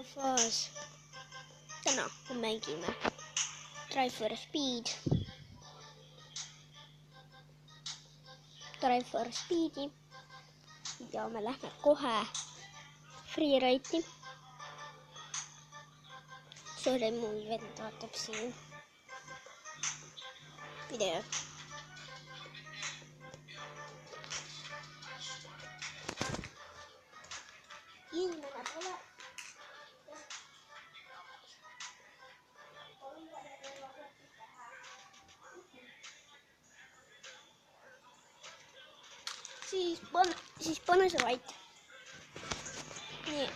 faas. Täna me mängime Drive for Speedi ja me lähme kohe freeride'i. Sorry, mu vend vaatab siin video. Inimene pole. Siis pane see vait. Nii.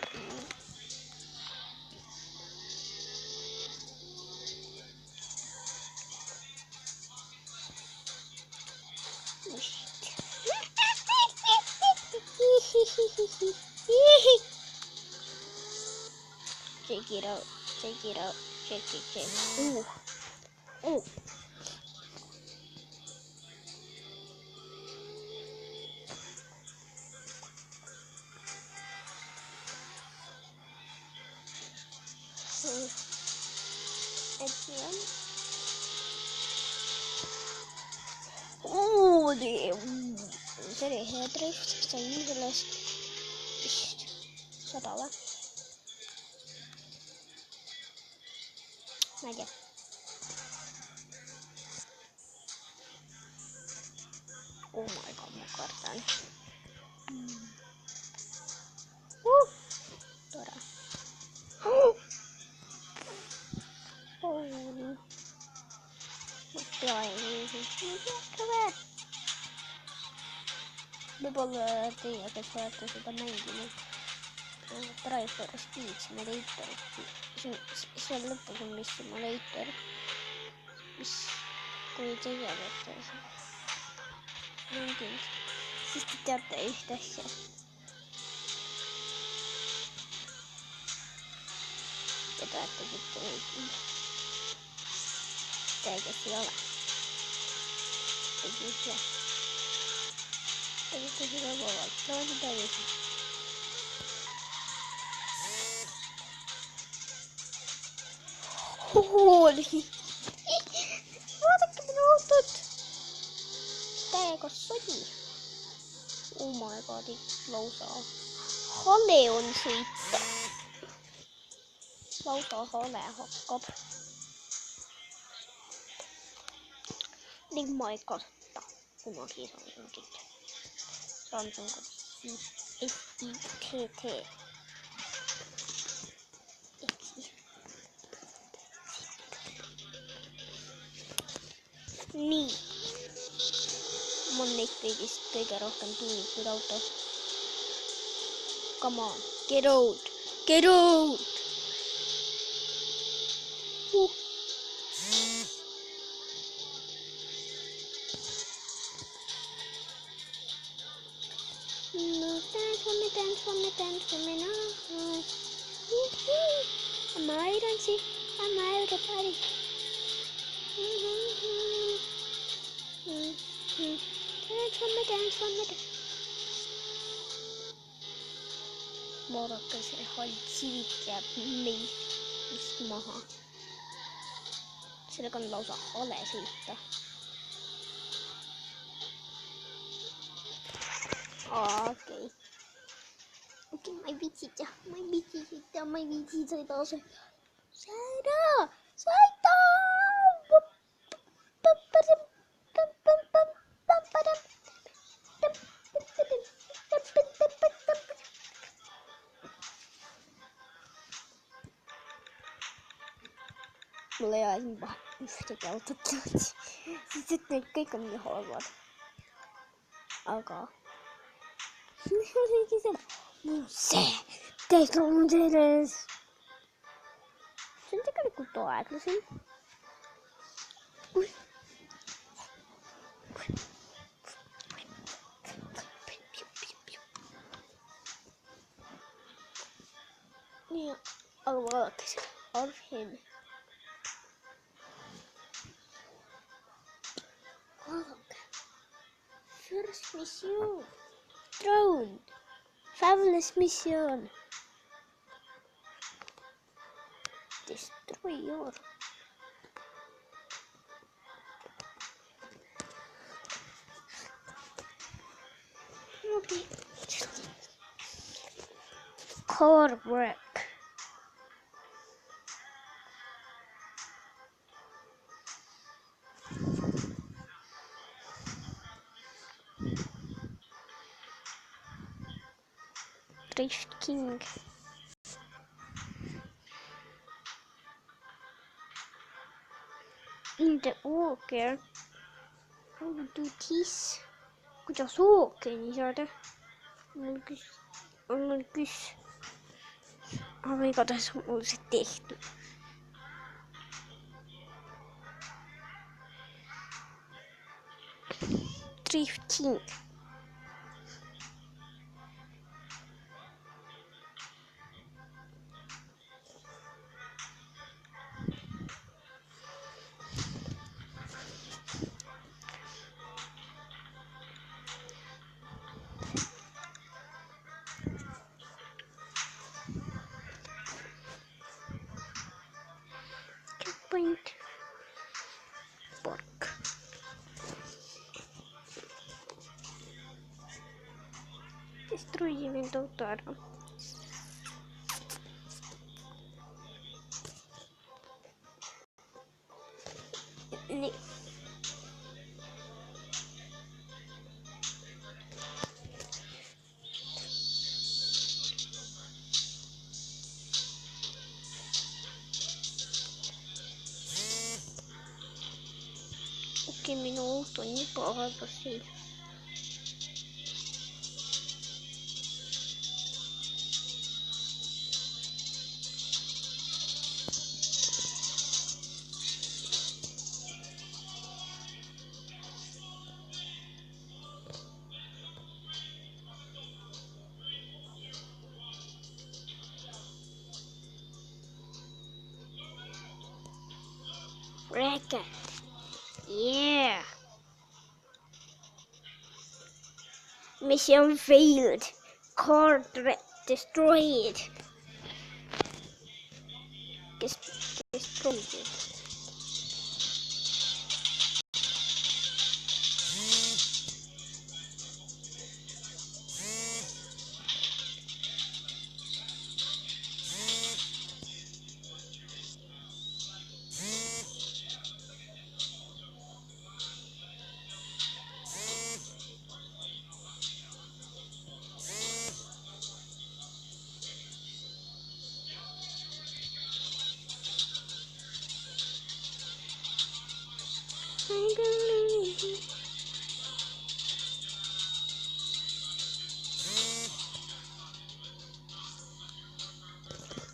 Check it out. Check. Ooh. See oli hea drift, sain sellest vist 100 või? Ma ei tea. Oh my god, ma kardan. Tore. Ma pean. Võib-olla teie, kes olete seda mänginud Drive for Speed Simulator. See lõpus on mis simulator, mis kui teie olete mänginud, siis te teate üht asja. Ja teate mitte mänginud. Teie, kes ei ole. Tegite seda vabalt. Loodi tagasi. Hooli! Vaadake minu autot! Täiega sodi. Oh my god, lausa hale on sõita. Lausa hale hakkab. Ning ma ei kasuta kunagi Samsungit. Samsung SITT. Nii. Mul on neist kõigist kõige rohkem tuunitud auto. Come on. Get out. No, dance for me now. I'm everybody. Dance for me. Vaadake, see hall Civic jääb meil just maha. Sellega on lausa hale sõita. Okei, ma ei viitsi sõida. Mul ei ole siin ühtegi autot lõõdi, sest et need kõik on nii halvad. Aga mis oligi seda? See Tesla on selles. See on tegelikult aeglasem. Nii, aga vaadake seda Arvhemi. Vaadake. First mission. Drone. Fabulous mission. Destroyer. Okay. Core work. Drift King. Inte åker. Auditis. Kuidas ookeani saada? Mul küs. Aga igatahes on mul see tehtud. Drift King. Checkpoint. Pork. Destruye el autor. Okei, minu auto on juba halvas seis. Wreck. Yeah. Mission failed. Car destroyed. Destroyed it.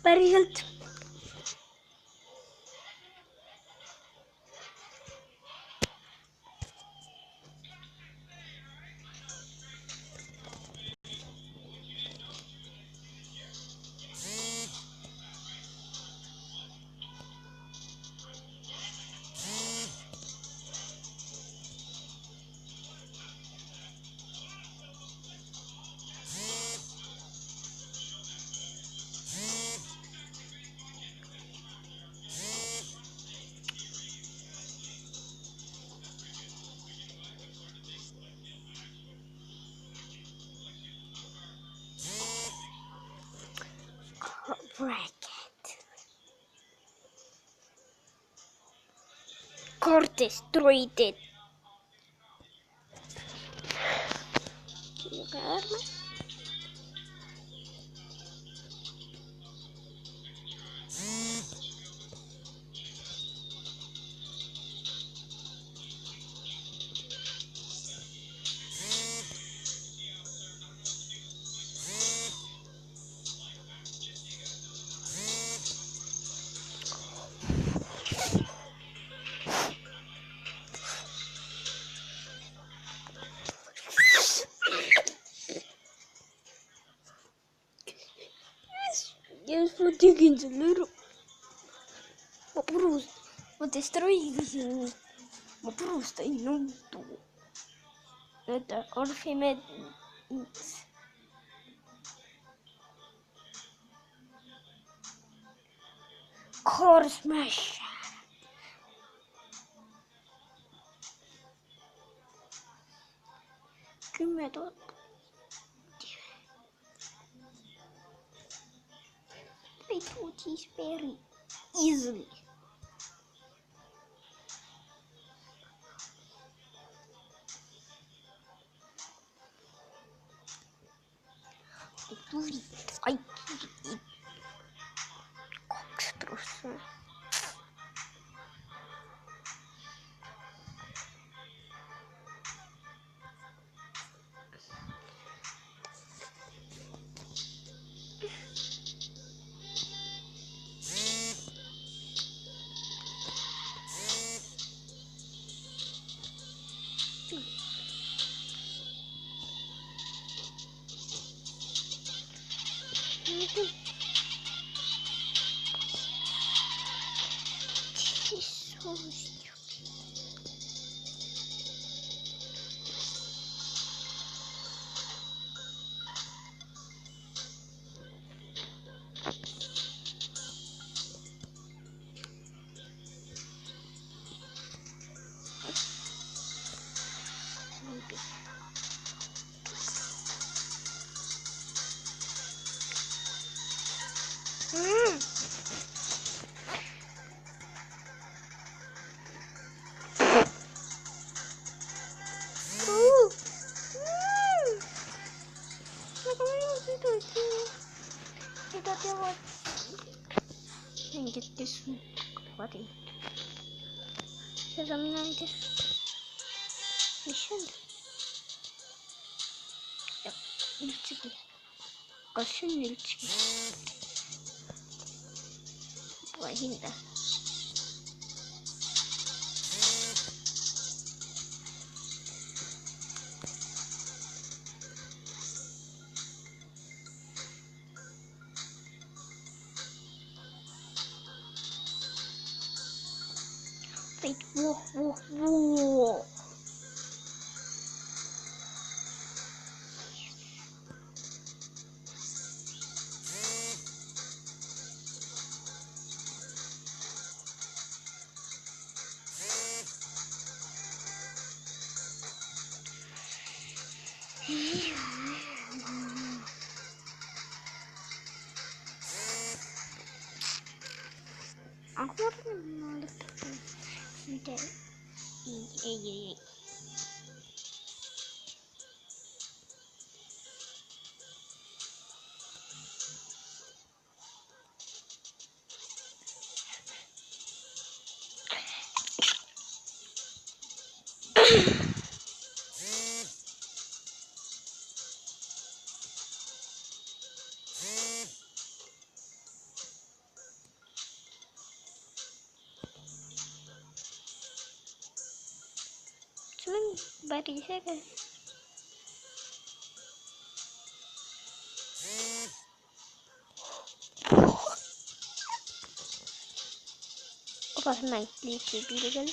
Päriselt. Bracket. Car destroyed it. Yes, ma tegin selle ära. Ma destroyisin. Ma purustasin auto. Näete, Archimedes. Korsmash. Kümme tuhat. They do this very easily. I eat cockstrus. This is so stupid. Maybe. Get this one. What is it? Замнайте. Mission. Yep. Нэлцэг. Гошин нэлцэг. Вахинда. Wait, whoa. Aku mau nanti. Cuman body saya kan. Apa naik di sini kan?